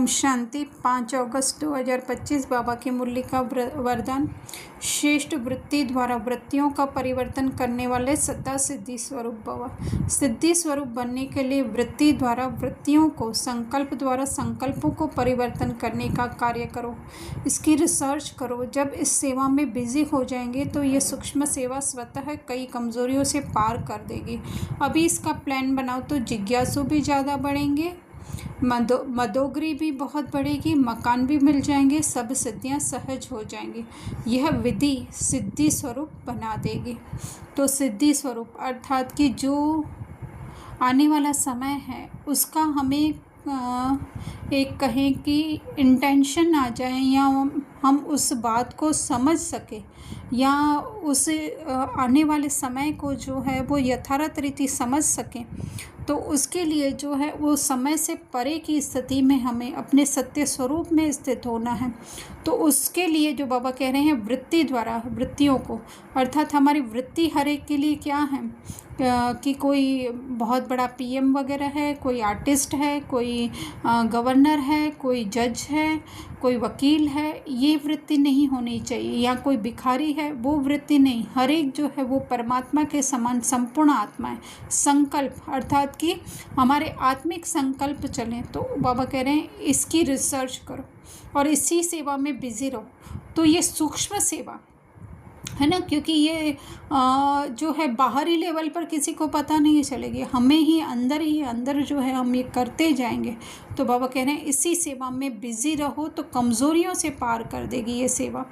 शांति। 5 अगस्त 2025 बाबा की मुरली का वरदान। श्रेष्ठ वृत्ति द्वारा वृत्तियों का परिवर्तन करने वाले सदा सिद्धि स्वरूप भव। सिद्धि स्वरूप बनने के लिए वृत्ति द्वारा वृत्तियों को, संकल्प द्वारा संकल्पों को परिवर्तन करने का कार्य करो। इसकी रिसर्च करो। जब इस सेवा में बिजी हो जाएंगे तो ये सूक्ष्म सेवा स्वतः कई कमजोरियों से पार कर देगी। अभी इसका प्लान बनाओ तो जिज्ञासु भी ज़्यादा बढ़ेंगे, मदोगरी भी बहुत बढ़ेगी, मकान भी मिल जाएंगे, सब सिद्धियां सहज हो जाएंगी। यह विधि सिद्धि स्वरूप बना देगी। तो सिद्धि स्वरूप अर्थात कि जो आने वाला समय है उसका हमें एक कहें कि इंटेंशन आ जाए, या हम उस बात को समझ सके, या उस आने वाले समय को जो है वो यथार्थ रीति समझ सकें, तो उसके लिए जो है वो समय से परे की स्थिति में हमें अपने सत्य स्वरूप में स्थित होना है। तो उसके लिए जो बाबा कह रहे हैं वृत्ति द्वारा वृत्तियों को, अर्थात हमारी वृत्ति हर एक के लिए क्या है कि कोई बहुत बड़ा पीएम वगैरह है, कोई आर्टिस्ट है, कोई गवर्नर है, कोई जज है, कोई वकील है, ये वृत्ति नहीं होनी चाहिए। या कोई भिखारी है, वो वृत्ति नहीं। हर एक जो है वो परमात्मा के समान संपूर्ण आत्मा है। संकल्प अर्थात कि हमारे आत्मिक संकल्प चलें। तो बाबा कह रहे हैं इसकी रिसर्च करो और इसी सेवा में बिजी रहो। तो ये सूक्ष्म सेवा है ना, क्योंकि ये जो है बाहरी लेवल पर किसी को पता नहीं चलेगी, हमें ही अंदर जो है हम ये करते जाएंगे। तो बाबा कह रहे हैं इसी सेवा में बिजी रहो तो कमज़ोरियों से पार कर देगी ये सेवा,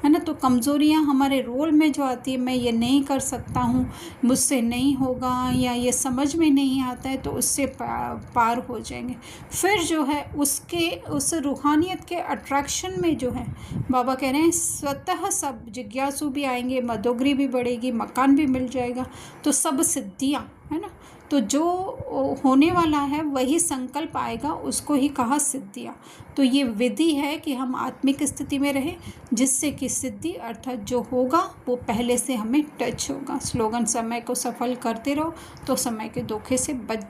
है ना। तो कमज़ोरियाँ हमारे रोल में जो आती है, मैं ये नहीं कर सकता हूँ, मुझसे नहीं होगा, या ये समझ में नहीं आता है, तो उससे पार हो जाएंगे। फिर जो है उस रूहानियत के अट्रैक्शन में जो है बाबा कह रहे हैं स्वतः सब जिज्ञासु भी आएंगे, मदोगरी भी बढ़ेगी, मकान भी मिल जाएगा, तो सब सिद्धियाँ, है ना। तो जो होने वाला है वही संकल्प आएगा, उसको ही कहा सिद्धियाँ। तो ये विधि है कि हम आत्मिक स्थिति में रहें, जिससे कि सिद्धि अर्थात जो होगा वो पहले से हमें टच होगा। स्लोगन समय को सफल करते रहो तो समय के धोखे से बच